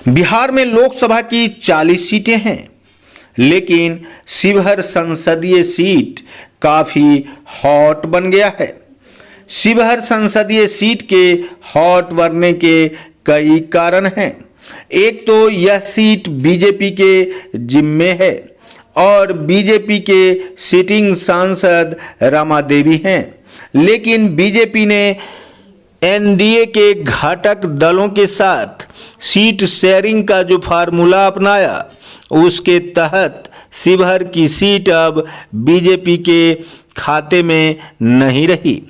बिहार में लोकसभा की 40 सीटें हैं, लेकिन शिवहर संसदीय सीट काफी हॉट बन गया है। शिवहर संसदीय सीट के हॉट बनने के कई कारण हैं। एक तो यह सीट बीजेपी के जिम्मे है और बीजेपी के सिटिंग सांसद रमा देवी हैं, लेकिन बीजेपी ने एनडीए के घटक दलों के साथ सीट शेयरिंग का जो फार्मूला अपनाया, उसके तहत शिवहर की सीट अब बीजेपी के खाते में नहीं रही।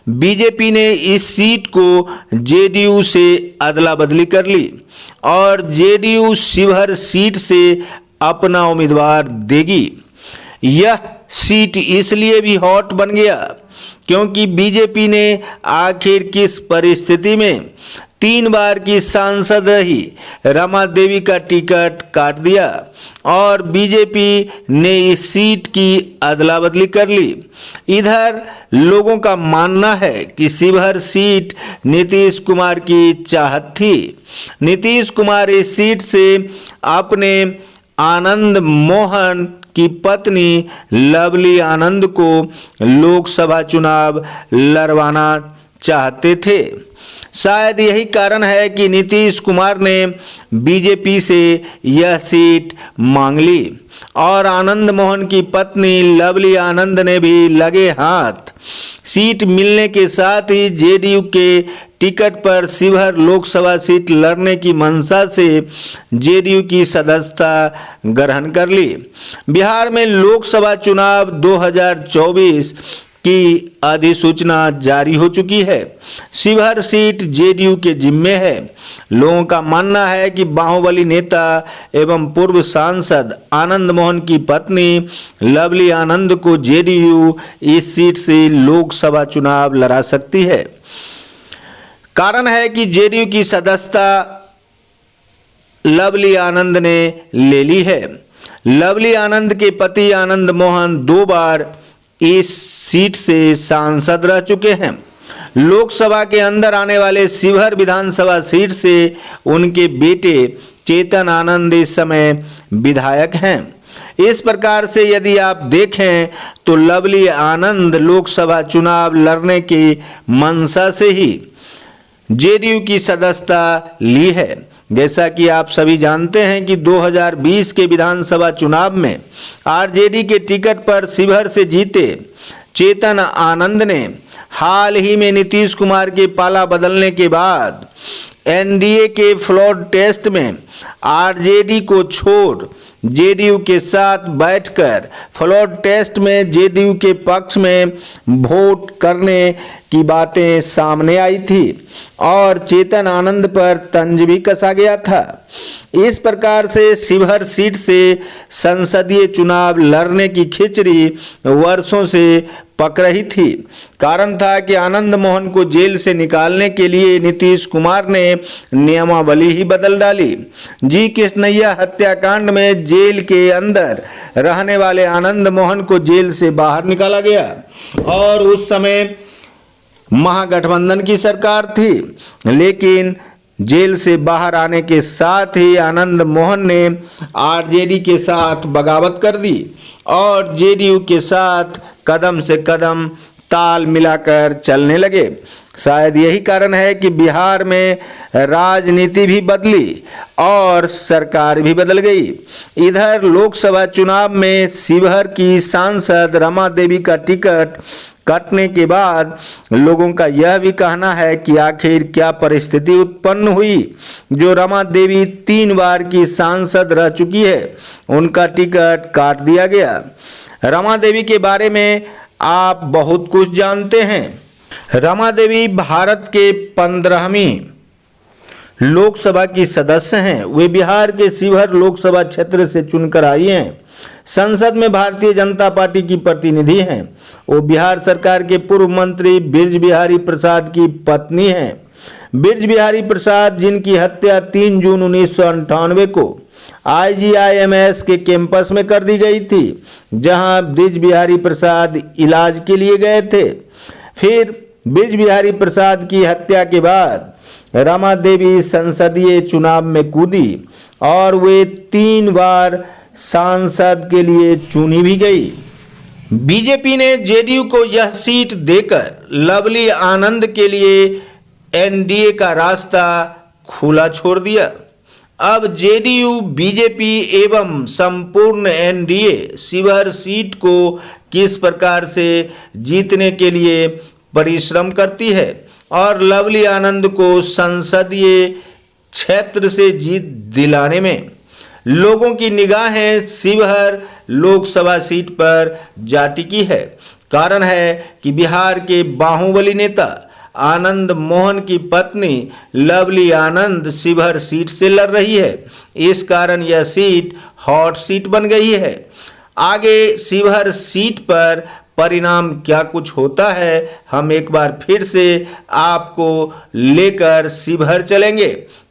बीजेपी ने इस सीट को जेडीयू से अदला बदली कर ली और जेडीयू शिवहर सीट से अपना उम्मीदवार देगी। यह सीट इसलिए भी हॉट बन गया क्योंकि बीजेपी ने आखिर किस परिस्थिति में 3 बार की सांसद रही रमा देवी का टिकट काट दिया और बीजेपी ने इस सीट की अदला बदली कर ली। इधर लोगों का मानना है कि शिवहर सीट नीतीश कुमार की चाहत थी। नीतीश कुमार इस सीट से अपने आनंद मोहन की पत्नी लवली आनंद को लोकसभा चुनाव लड़वाना चाहते थे। शायद यही कारण है कि नीतीश कुमार ने बीजेपी से यह सीट मांग ली और आनंद मोहन की पत्नी लवली आनंद ने भी लगे हाथ सीट मिलने के साथ ही जेडीयू के टिकट पर शिवहर लोकसभा सीट लड़ने की मंशा से जेडीयू की सदस्यता ग्रहण कर ली। बिहार में लोकसभा चुनाव 2024 की अधिसूचना जारी हो चुकी है। शिवहर सीट जेडीयू के जिम्मे है। लोगों का मानना है कि बाहुबली नेता एवं पूर्व सांसद आनंद मोहन की पत्नी लवली आनंद को जेडीयू इस सीट से लोकसभा चुनाव लड़ा सकती है। कारण है कि जेडीयू की सदस्यता लवली आनंद ने ले ली है। लवली आनंद के पति आनंद मोहन 2 बार इस सीट से सांसद रह चुके हैं। लोकसभा के अंदर आने वाले शिवहर विधानसभा सीट से उनके बेटे चेतन आनंद इस समय विधायक हैं। इस प्रकार से यदि आप देखें तो लवली आनंद लोकसभा चुनाव लड़ने की मंशा से ही जेडीयू की सदस्यता ली है। जैसा कि आप सभी जानते हैं कि 2020 के विधानसभा चुनाव में आरजेडी के टिकट पर शिवहर से जीते चेतन आनंद ने हाल ही में नीतीश कुमार के पाला बदलने के बाद एनडीए के फ्लोर टेस्ट में आरजेडी को छोड़ जेडीयू के साथ बैठकर फ्लोर टेस्ट में जेडीयू के पक्ष में वोट करने की बातें सामने आई थी और चेतन आनंद पर तंज भी कसा गया था। इस प्रकार से शिवहर सीट से संसदीय चुनाव लड़ने की खिचड़ी वर्षों से पक रही थी। कारण था कि आनंद मोहन को जेल से निकालने के लिए नीतीश कुमार ने नियमावली ही बदल डाली। जी कृष्णैया हत्याकांड में जेल के अंदर रहने वाले आनंद मोहन को जेल से बाहर निकाला गया और उस समय महागठबंधन की सरकार थी, लेकिन जेल से बाहर आने के साथ ही आनंद मोहन ने आरजेडी के साथ बगावत कर दी और जेडीयू के साथ कदम से कदम ताल मिलाकर चलने लगे। शायद यही कारण है कि बिहार में राजनीति भी बदली और सरकार भी बदल गई। इधर लोकसभा चुनाव में शिवहर की सांसद रमा देवी का टिकट कटने के बाद लोगों का यह भी कहना है कि आखिर क्या परिस्थिति उत्पन्न हुई जो रमा देवी 3 बार की सांसद रह चुकी है, उनका टिकट काट दिया गया। रमा देवी के बारे में आप बहुत कुछ जानते हैं। रमा देवी भारत के 15वीं लोकसभा की सदस्य हैं। वे बिहार के शिवहर लोकसभा क्षेत्र से चुनकर आई हैं। संसद में भारतीय जनता पार्टी की प्रतिनिधि हैं। वो बिहार सरकार के पूर्व मंत्री बृज बिहारी प्रसाद की पत्नी हैं। बृज बिहारी प्रसाद, जिनकी हत्या 3 जून 1998 को IGIMS के कैंपस में कर दी गई थी, जहां बृज बिहारी प्रसाद इलाज के लिए गए थे। फिर बृज बिहारी प्रसाद की हत्या के बाद रमा देवी संसदीय चुनाव में कूदी और वे 3 बार सांसद के लिए चुनी भी गई। बीजेपी ने जेडीयू को यह सीट देकर लवली आनंद के लिए एनडीए का रास्ता खुला छोड़ दिया। अब जेडीयू, बीजेपी एवं संपूर्ण एनडीए शिवहर सीट को किस प्रकार से जीतने के लिए परिश्रम करती है और लवली आनंद को संसदीय क्षेत्र से जीत दिलाने में लोगों की निगाहें शिवहर लोकसभा सीट पर जा टिकी है। कारण है कि बिहार के बाहुबली नेता आनंद मोहन की पत्नी लवली आनंद शिवहर सीट से लड़ रही है। इस कारण यह सीट हॉट सीट बन गई है। आगे शिवहर सीट पर परिणाम क्या कुछ होता है, हम एक बार फिर से आपको लेकर शिवहर चलेंगे।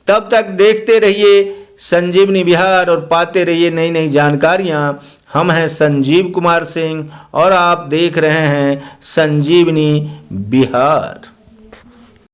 तब तक देखते रहिए संजीवनी बिहार और पाते रहिए नई नई जानकारियां। हम हैं संजीव कुमार सिंह और आप देख रहे हैं संजीवनी बिहार।